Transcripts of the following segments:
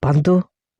పంతు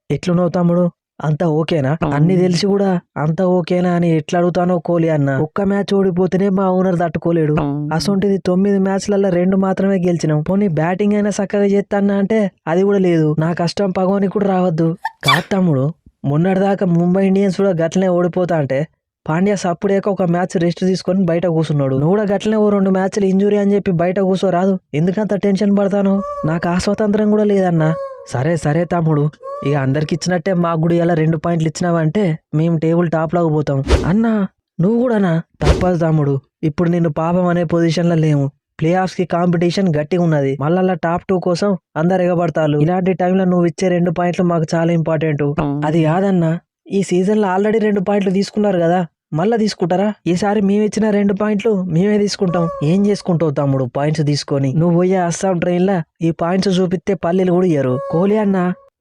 ఎట్లున్నావు తమ్ముడు? అంతా ఓకేనా? అన్ని తెలిసి కూడా అంతా ఓకేనా అని ఎట్లా అడుగుతానో కోహ్లీ అన్న. ఒక్క మ్యాచ్ ఓడిపోతేనే మా ఓనర్ తట్టుకోలేడు. అసొంటిది 9 మ్యాచ్లలో 2 మాత్రమే గెలిచినాం. పోనీ బ్యాటింగ్ అయినా చక్కగా చేస్తానా అంటే అది కూడా లేదు. నా కష్టం పగవని కూడా రావద్దు. కాదు తమ్ముడు, మొన్నటిదాకా ముంబై ఇండియన్స్ కూడా గట్లనే ఓడిపోతా అంటే పాండ్యా సప్పుడేక ఒక మ్యాచ్ రెస్ట్ తీసుకొని బయట కూర్చున్నాడు. నువ్వు కూడా గట్లనే ఓ 2 మ్యాచ్లు ఇంజురీ అని చెప్పి బయట కూర్చోరాదు. ఎందుకంత టెన్షన్ పడతాను? నాకు ఆ స్వతంత్రం కూడా లేదన్నా. సరే సరే తమ్ముడు, ఇక అందరికి ఇచ్చినట్టే మాకు కూడా ఇలా 2 పాయింట్లు ఇచ్చినావంటే మేము టేబుల్ టాప్ లాగా పోతాం. అన్నా నువ్వు కూడానా? తప్పదు తమ్ముడు, ఇప్పుడు నిన్ను పాపం అనే పొజిషన్లో లేము. ప్లే ఆఫ్స్ కి కాంపిటీషన్ గట్టిగా ఉన్నది. మళ్ళా టాప్ 2 కోసం అందరు ఎగబడతారు. ఇలాంటి టైంలో నువ్వు ఇచ్చే 2 పాయింట్లు మాకు చాలా ఇంపార్టెంట్. అది కాదన్నా, ఈ సీజన్ లో ఆల్రెడీ 2 పాయింట్లు తీసుకున్నారు కదా, మళ్ళా తీసుకుంటారా? ఈసారి మేమిచ్చిన 2 పాయింట్లు మేమే తీసుకుంటాం. ఏం చేసుకుంటావు తమ్ముడు పాయింట్స్ తీసుకొని? నువ్వు పోయే అస్సాం ట్రైన్ లా ఈ పాయింట్స్ చూపిస్తే పల్లెలు కూడా ఇయ్యరు. కోహ్లీ అన్న,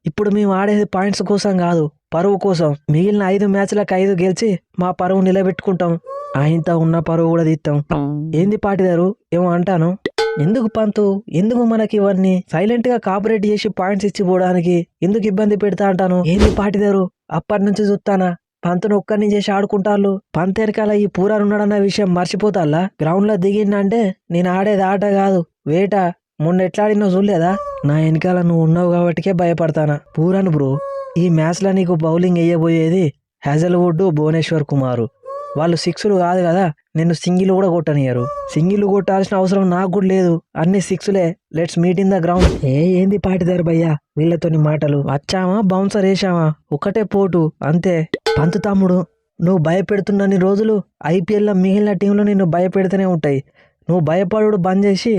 ఇప్పుడు మేము ఆడేది పాయింట్స్ కోసం కాదు, పరువు కోసం. మిగిలిన 5 మ్యాచ్లకు 5 గెలిచి మా పరువు నిలబెట్టుకుంటాం. ఆయనతో ఉన్న పరువు కూడా తీస్తాం. ఏంది పాటిదారు ఏమో అంటాను? ఎందుకు పంతు, ఎందుకు మనకి ఇవన్నీ? సైలెంట్ గా కాపరేట్ చేసి పాయింట్స్ ఇచ్చిపోవడానికి ఎందుకు ఇబ్బంది పెడతా అంటాను? ఏంది పాటిదారు, అప్పటి నుంచి చూస్తానా పంతును ఒక్కరిని చేసి ఆడుకుంటాళ్ళు. పంత్ వెనకాల ఈ పూరాన్ ఉన్నాడన్న విషయం మర్చిపోతాళ్ళా? గ్రౌండ్ లో దిగిందంటే నేను ఆడేది ఆట కాదు, వేట. మొన్న ఎట్లా ఆడినో చూడలేదా? నా వెనకాల నువ్వు ఉన్నావు కాబట్టికే భయపడతానా. పూరాన్ బ్రో, ఈ మ్యాచ్ లో నీకు బౌలింగ్ వేయబోయేది హ్యాజల్వుడ్, భువనేశ్వర్ కుమార్. వాళ్ళు 6లు కాదు కదా, నిన్ను సింగిల్ కూడా కొట్టనియరు. సింగిల్ కొట్టాల్సిన అవసరం నాకు కూడా లేదు, అన్ని 6లే. Let's meet in the ground. ఏంది పాటిదారు భయ్యా వీళ్ళతోని మాటలు? వచ్చామా బౌన్సర్ వేసామా, ఒకటే పోటు అంతే. పంతు తమ్ముడు, నువ్వు భయపెడుతున్నన్ని రోజులు ఐపీఎల్లో మిగిలిన టీంలు నిన్ను భయపెడుతూనే ఉంటాయి. నువ్వు భయపడు బంద్ చేసి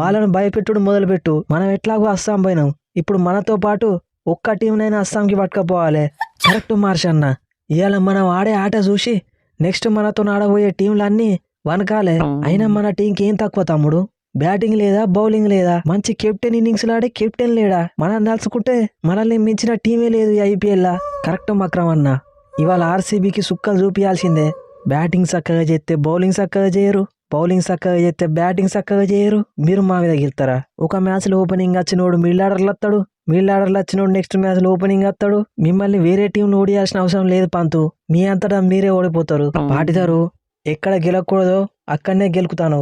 వాళ్ళను భయపెట్టుడు మొదలుపెట్టు. మనం ఎట్లాగో అస్సాం పోయినాం, ఇప్పుడు మనతో పాటు ఒక్క టీంనైనా అస్సాంకి పట్టుకపోవాలి. కరెక్ట్ మార్షన్న, ఇవాళ మనం ఆడే ఆట చూసి నెక్స్ట్ మనతో ఆడబోయే టీంలన్నీ వనకాలే. అయినా మన టీంకి ఏం తక్కువ తమ్ముడు? బ్యాటింగ్ లేదా, బౌలింగ్ లేదా, మంచి కెప్టెన్ ఇన్నింగ్స్ ఆడే కెప్టెన్ లేడా? మనం తలుచుకుంటే మనల్ని మించిన టీమే లేదు ఐపీఎల్. కరెక్ట్ మక్రమ్ అన్న, ఇవాళ ఆర్సీబీకి సుక్కలు చూపించాల్సిందే. బ్యాటింగ్ చక్కగా చేస్తే బౌలింగ్ చక్కగా చేయరు, బౌలింగ్ చక్కగా చేస్తే బ్యాటింగ్ చక్కగా చేయరు. మీరు మా మీద గెలుతారా? ఒక మ్యాచ్ లో ఓపెనింగ్ వచ్చినోడు మిడిల్ ఆర్డర్లు వస్తాడు, మిడిల్ ఆర్డర్లు వచ్చినోడు నెక్స్ట్ మ్యాచ్ లో ఓపెనింగ్ వస్తాడు. మిమ్మల్ని వేరే టీంను ఓడియాల్సిన అవసరం లేదు పంతు, మీ అంతటా మీరే ఓడిపోతారు. పాటిదారు, ఎక్కడ గెలకూడదో అక్కడనే గెలుకుతాను.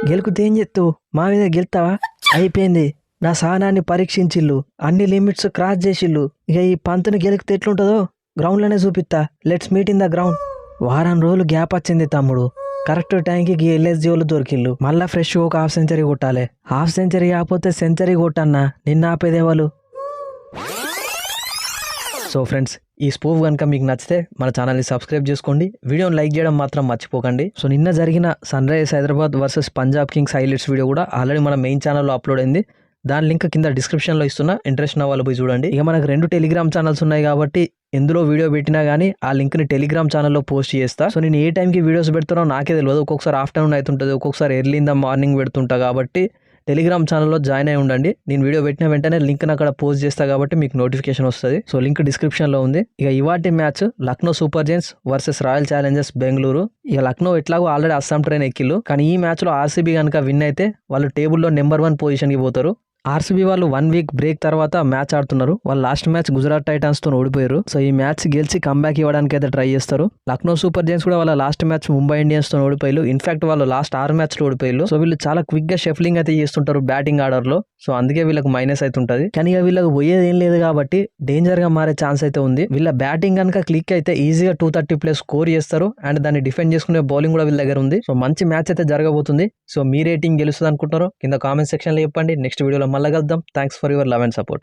గెలుకుతే ఏం చెప్తూ మా మీద గెలుతావా? అయిపోయింది, నా సహనాన్ని పరీక్షించిల్లు, అన్ని లిమిట్స్ క్రాస్ చేసిల్లు. ఇక ఈ పంతుని గెలికితే ఎట్లుంటుందో గ్రౌండ్లోనే చూపిస్తా. Let's meet in the ground. వారం రోజులు గ్యాప్ వచ్చింది తమ్ముడు, కరెక్ట్ టైంకి ఎల్ఎస్జీ వాళ్ళు దొరికిళ్ళు. మళ్ళా ఫ్రెష్ ఒక హాఫ్ సెంచరీ కొట్టాలి. హాఫ్ సెంచరీ కాకపోతే సెంచరీ కొట్టన్నా, నిన్న ఆపేదేవాళ్ళు. సో ఫ్రెండ్స్, ఈ స్పూఫ్ కనుక మీకు నచ్చితే మన ఛానల్ని సబ్స్క్రైబ్ చేసుకోండి, వీడియోని లైక్ చేయడం మాత్రం మర్చిపోకండి. సో నిన్న జరిగిన Sunrisers Hyderabad versus Punjab Kings highlights video కూడా ఆల్రెడీ మన మెయిన్ ఛానల్లో అప్లోడ్ అయింది. దాని లింక్ కింద డిస్క్రిప్షన్లో ఇస్తున్నా, ఇంట్రెస్ట్ ఉన్న వాళ్ళు పోయి చూడండి. ఇక మనకు 2 టెలిగ్రామ్ ఛానల్స్ ఉన్నాయి కాబట్టి ఎందులో వీడియో పెట్టినా కానీ ఆ లింక్ని టెలిగ్రామ్ ఛానల్లో పోస్ట్ చేస్తా. సో నేను ఏ టైంకి వీడియోస్ పెడుతున్నా నాకే తెలియదు, ఒక్కొక్కసారి ఆఫ్టర్నూన్ అవుతుంటుంది, ఒక్కొక్కసారి ఎర్లీ ఇన్ ద మార్నింగ్ పెడుతుంటా. కాబట్టి టెలిగ్రామ్ ఛానల్లో జాయిన్ అయి ఉండండి. నేను వీడియో పెట్టిన వెంటనే లింక్ని అక్కడ పోస్ట్ చేస్తా కాబట్టి మీకు నోటిఫికేషన్ వస్తుంది. సో లింక్ డిస్క్రిప్షన్లో ఉంది. ఇక ఇవాటి match Lucknow super Giants versus royal Challengers Bengaluru. ఇక లక్నో ఎట్లాగో ఆల్రెడీ అస్సాం ట్రైన్ ఎక్కిళ్ళు, కానీ ఈ మ్యాచ్లో ఆర్సీబీ కనుక విన్ అయితే వాళ్ళు టేబుల్లో నెంబర్ 1 పొజిషన్కి పోతారు. ఆర్సీబీ వాళ్ళు 1 వీక్ బ్రేక్ తర్వాత మ్యాచ్ ఆడుతున్నారు. వాళ్ళు లాస్ట్ మ్యాచ్ గుజరాత్ టైటాన్స్ తో ఓడిపోయారు. సో ఈ మ్యాచ్ గెలిచి కంబ్యాక్ ఇవ్వడానికి అయితే ట్రై చేస్తారు. లక్నో సూపర్ జైంట్స్ కూడా వాళ్ళ లాస్ట్ మ్యాచ్ ముంబై ఇండియన్స్ తో ఓడిపోయారు. ఇన్ఫాక్ట్ వాళ్ళు లాస్ట్ 6 మ్యాచ్లు ఓడిపోయారు. సో వీళ్ళు చాలా క్విక్ గా షఫ్లింగ్ అయితే చేస్తుంటారు బ్యాటింగ్ ఆర్డర్ లో. సో అందుకే వీళ్ళకి మైనస్ అయితే ఉంటుంది. కానీ ఇక వీళ్ళకి పోయేది ఏం లేదు కాబట్టి డేంజర్ గా మారే ఛాన్స్ అయితే ఉంది. వీళ్ళ బ్యాటింగ్ కనుక క్లిక్ అయితే ఈజీగా 230+ స్కోర్ చేస్తారు. అండ్ దాన్ని డిఫెండ్ చేసుకునే బౌలింగ్ కూడా వీళ్ళ దగ్గర ఉంది. సో మంచి మ్యాచ్ అయితే జరగబోతుంది. సో మీ రేటింగ్ గెలుస్తుంది అనుకుంటారో కింద కామెంట్ సెక్షన్ లో చెప్పండి. నెక్స్ట్ వీడియోలో మళ్ళీ కలుద్దాం. Thanks for your love and support.